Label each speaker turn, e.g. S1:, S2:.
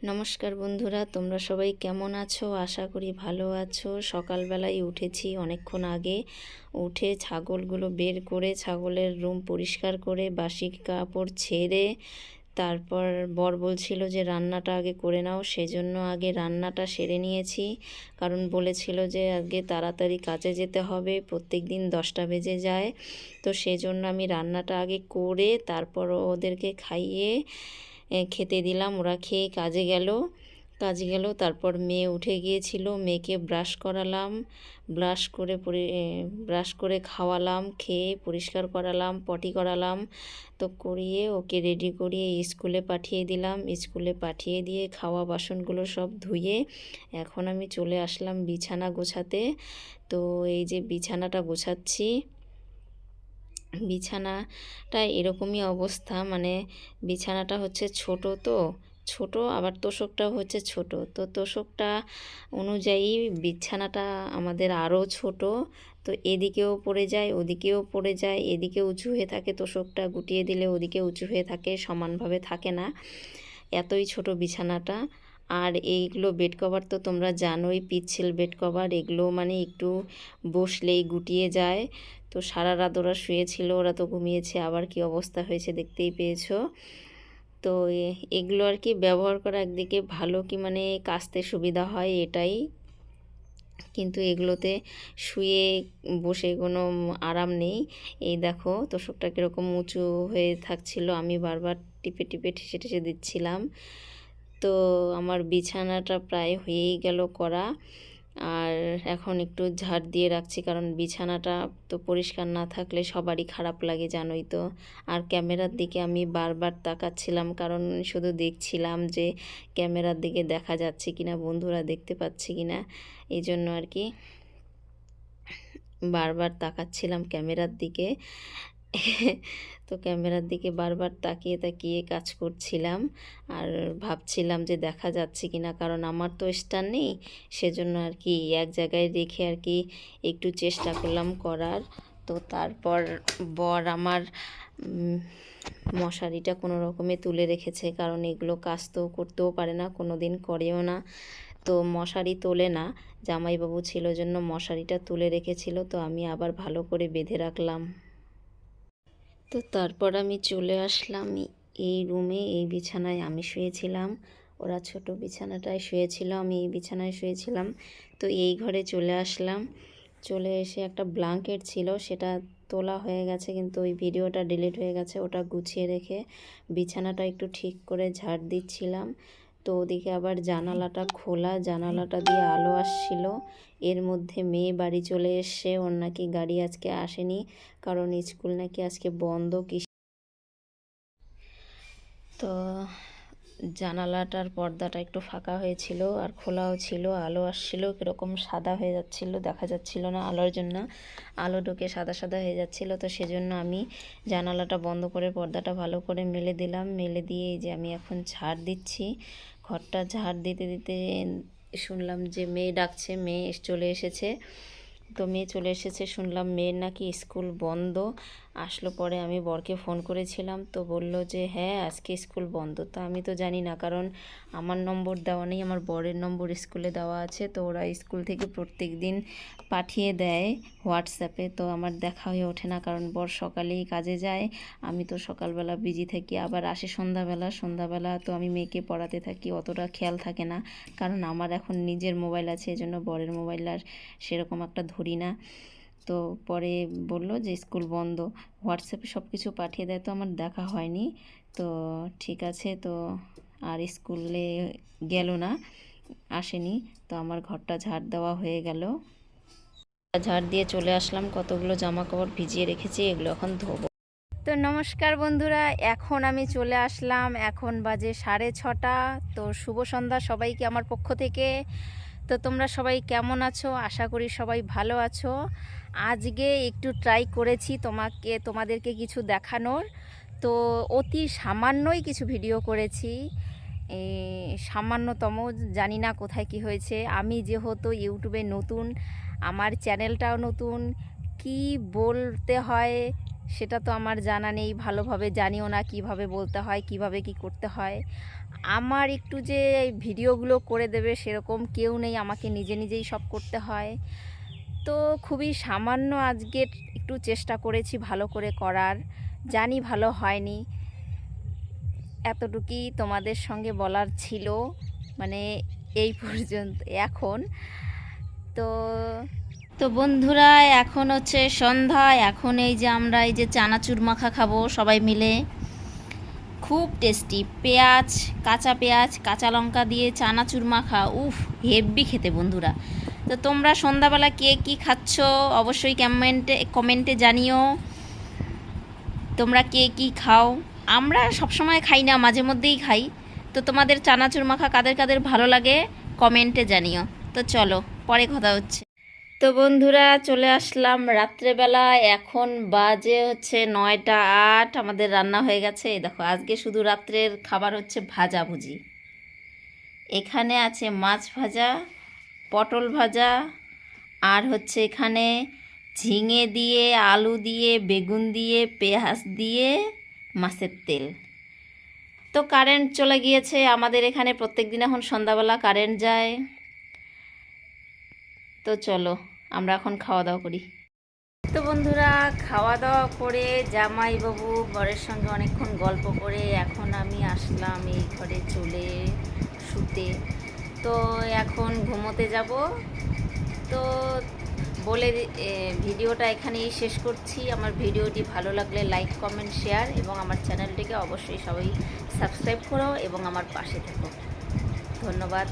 S1: নমস্কার বন্ধুরা, তোমরা সবাই কেমন আছো? আশা করি ভালো আছো। সকালবেলায় উঠেছি অনেকক্ষণ আগে। উঠে ছাগলগুলো বের করে ছাগলের রুম পরিষ্কার করে বাসি কাপড় ছেড়ে তারপর বর বলছিল যে রান্নাটা আগে করে নাও, সেজন্য আগে রান্নাটা সেরে নিয়েছি। কারণ বলেছিল যে আগে তাড়াতাড়ি কাজে যেতে হবে, প্রত্যেক দিন 10টা বেজে যায়। তো সেজন্য আমি রান্নাটা আগে করে তারপর ওদেরকে খাইয়ে খেতে দিলাম। ওরা খেয়ে কাজে গেল। তারপর মেয়ে উঠে গিয়েছিল, মেয়েকে ব্রাশ করে খাওয়ালাম, খেয়ে পরিষ্কার করালাম, পটি করালাম। তো করিয়ে ওকে রেডি করিয়ে স্কুলে পাঠিয়ে দিলাম। স্কুলে পাঠিয়ে দিয়ে খাওয়া বাসনগুলো সব ধুয়ে এখন আমি চলে আসলাম বিছানা গোছাতে। তো এই যে বিছানাটা গোছাচ্ছি। বিছানাটা এরকমই অবস্থা, মানে বিছানাটা হচ্ছে ছোট আবার তোশকটাও হচ্ছে ছোট। তো তোশকটা অনুযায়ী বিছানাটা আমাদের আরও ছোট। তো এদিকেও পড়ে যায়, ওদিকেও পড়ে যায়, এদিকে উঁচু হয়ে থাকে, তোশকটা গুটিয়ে দিলে ওদিকে উঁচু হয়ে থাকে, সমানভাবে থাকে না। এতই ছোট বিছানাটা। আর এইগুলো বেড কভার তো তোমরা জানোই, পিচ্ছিল বেড কভার, এগুলো মানে একটু বসলেই গুটিয়ে যায়। তো সারা রাত ওরা শুয়েছিল, ওরা তো ঘুমিয়েছে, আবার কি অবস্থা হয়েছে দেখতেই পেয়েছো। তো এগুলো আর কি ব্যবহার করা একদিকে ভালো, কি মানে কাচতে সুবিধা হয় এটাই, কিন্তু এগুলোতে শুয়ে বসে কোনো আরাম নেই। এই দেখো তোশকটা কীরকম উঁচু হয়ে থাকছিল, আমি বারবার টিপে টিপে ঠেসে ঠেসে দিচ্ছিলাম। তো আমার বিছানাটা প্রায় হয়েই গেল করা। আর এখন একটু ঝাড় দিয়ে রাখছি, কারণ বিছানাটা তো পরিষ্কার না থাকলে সবারই খারাপ লাগে, জানোই তো। আর ক্যামেরার দিকে আমি বারবার তাকাচ্ছিলাম, কারণ শুধু দেখছিলাম যে ক্যামেরার দিকে দেখা যাচ্ছে কিনা, বন্ধুরা দেখতে পাচ্ছে কিনা, এই জন্য আর কি বারবার তাকাচ্ছিলাম ক্যামেরার দিকে। তো ক্যামেরার দিকে বারবার তাকিয়ে তাকিয়ে কাজ করছিলাম আর ভাবছিলাম যে দেখা যাচ্ছে কিনা, কারণ আমার তো স্ট্যান্ড নেই, সেজন্য আর কি এক জায়গায় রেখে আর কি একটু চেষ্টা করলাম করার। তো তারপর বর আমার মশারিটা কোনো রকমে তুলে রেখেছে, কারণ এগুলো কাজ তো করতেও পারে না, কোনো দিন করেও না। তো মশারি তোলে না, জামাইবাবু ছিল জন্য মশারিটা তুলে রেখেছিল, তো আমি আবার ভালো করে বেঁধে রাখলাম। তো তারপর আমি চলে আসলাম এই রুমে, এই বিছানায় আমি শুয়েছিলাম। ওরা ছোট বিছানাটায় শুয়েছিল, আমি এই বিছানায় শুয়েছিলাম। তো এই ঘরে চলে আসলাম। চলে এসে একটা ব্ল্যাঙ্কেট ছিল, সেটা তোলা হয়ে গেছে, কিন্তু ওই ভিডিওটা ডিলিট হয়ে গেছে। ওটা গুছিয়ে রেখে বিছানাটা একটু ঠিক করে ঝাড় দিচ্ছিলাম। তো ওদিকে আবার জানালাটা খোলা, জানালাটা দিয়ে আলো আসছিল। এর মধ্যে মেয়ে বাড়ি চলে এসছে, ওর নাকি গাড়ি আজকে আসেনি, কারণ স্কুল নাকি আজকে বন্ধ। তো জানালাটার পর্দাটা একটু ফাঁকা হয়েছিল আর খোলাও ছিল, আলো আসছিল, কীরকম সাদা হয়ে যাচ্ছিল, দেখা যাচ্ছিল না আলোর জন্য, আলো ঢুকে সাদা সাদা হয়ে যাচ্ছিল। তো সেজন্য আমি জানালাটা বন্ধ করে পর্দাটা ভালো করে মেলে দিলাম। মেলে দিয়ে এই যে আমি এখন ঝাড় দিচ্ছি। ঘরটা ঝাড় দিতে দিতে শুনলাম যে মেয়ে ডাকছে, মেয়ে চলে এসেছে। তো মেয়ে চলে এসেছে, শুনলাম মেয়ের নাকি স্কুল বন্ধ। আসলো পরে আমি বরকে ফোন করেছিলাম, তো বলল যে হ্যাঁ আজকে স্কুল বন্ধ। তো আমি তো জানি না, কারণ আমার নম্বর দেওয়া নেই, আমার বরের নম্বর স্কুলে দেওয়া আছে। তো ওরা স্কুল থেকে প্রত্যেক দিন পাঠিয়ে দেয় হোয়াটসঅ্যাপে, তো আমার দেখা হয়ে ওঠে না, কারণ বর সকালেই কাজে যায়, আমি তো সকালবেলা বিজি থাকি, আবার আসে সন্ধ্যাবেলা তো আমি মেয়েকে পড়াতে থাকি, অতটা খেয়াল থাকে না, কারণ আমার এখন নিজের মোবাইল আছে, এই জন্য বরের মোবাইল আর সেরকম একটা ধরি না। তো পরে বলল যে স্কুল বন্ধ, হোয়াটসঅ্যাপে সব কিছু পাঠিয়ে দেয়, তো আমার দেখা হয়নি। তো ঠিক আছে, তো আর স্কুলে গেল না, আসেনি। তো আমার ঘরটা ঝাড় দেওয়া হয়ে গেল, ঝাড় দিয়ে চলে আসলাম। কতগুলো জামা কাপড় ভিজিয়ে রেখেছি, এগুলো এখন ধোবো। তো নমস্কার বন্ধুরা, এখন আমি চলে আসলাম, এখন বাজে 6:30। তো শুভ সন্ধ্যা সবাইকে আমার পক্ষ থেকে। তো তোমরা সবাই কেমন আছো? আশা করি সবাই ভালো আছো। আজকে একটু ট্রাই করেছি তোমাদেরকে কিছু দেখানোর। তো অতি সামান্যই কিছু ভিডিও করেছি, সামান্যতম, জানি না কোথায় কি হয়েছে। আমি যেহেতু ইউটিউবে নতুন, আমার চ্যানেলটাও নতুন, কি বলতে হয় সেটা তো আমার জানা নেই, ভালোভাবে জানিও না কিভাবে বলতে হয়, কিভাবে কি করতে হয়। আমার একটু যে এই ভিডিওগুলো করে দেবে সেরকম কেউ নেই, আমাকে নিজে নিজেই সব করতে হয়। তো খুবই সামান্য আজকে একটু চেষ্টা করেছি ভালো করে করার, জানি ভালো হয়নি, এতটুকুই তোমাদের সঙ্গে বলার ছিল, মানে এই পর্যন্ত এখন। তো তো বন্ধুরা, এখন হচ্ছে সন্ধ্যা, এখন এই যে আমরা এই যে চানাচুর মাখা খাবো সবাই মিলে, খুব টেস্টি। পেঁয়াজ, কাঁচা পেঁয়াজ, কাঁচা লঙ্কা দিয়ে চানাচুর মাখা, উফ হেব্বি খেতে বন্ধুরা। তো তোমরা সন্ধ্যাবেলা কে কী খাচ্ছ অবশ্যই কমেন্টে জানিও, তোমরা কে কী খাও। আমরা সবসময় খাই না, মাঝে মধ্যেই খাই। তো তোমাদের চানাচুর মাখা কাদের কাদের ভালো লাগে কমেন্টে জানিও। তো চলো, পরে কথা হচ্ছে। তো বন্ধুরা, চলে আসলাম রাত্রেবেলা, এখন বাজে হচ্ছে 9টা 8, আমাদের রান্না হয়ে গেছে। এই দেখো, আজকে শুধু রাত্রের খাবার হচ্ছে ভাজাভুজি। এখানে আছে মাছ ভাজা, পটল ভাজা, আর হচ্ছে এখানে ঝিঙে দিয়ে, আলু দিয়ে, বেগুন দিয়ে, পেঁয়াজ দিয়ে মাছের তেল। তো কারেন্ট চলে গিয়েছে আমাদের এখানে, প্রত্যেক দিন এখন সন্ধ্যাবেলা কারেন্ট যায়। তো চলো আমরা এখন খাওয়া দাওয়া করি। তো বন্ধুরা, খাওয়া দাওয়া করে জামাইবাবু বরের সঙ্গে অনেকক্ষণ গল্প করে এখন আমি আসলাম এই ঘরে চলে শুতে। তো এখন ঘুমোতে যাব। তো বলে ভিডিওটা এখানেই শেষ করছি। আমার ভিডিওটি ভালো লাগলে লাইক, কমেন্ট, শেয়ার এবং আমার চ্যানেলটিকে অবশ্যই সবাই সাবস্ক্রাইব করো এবং আমার পাশে থেকো। ধন্যবাদ।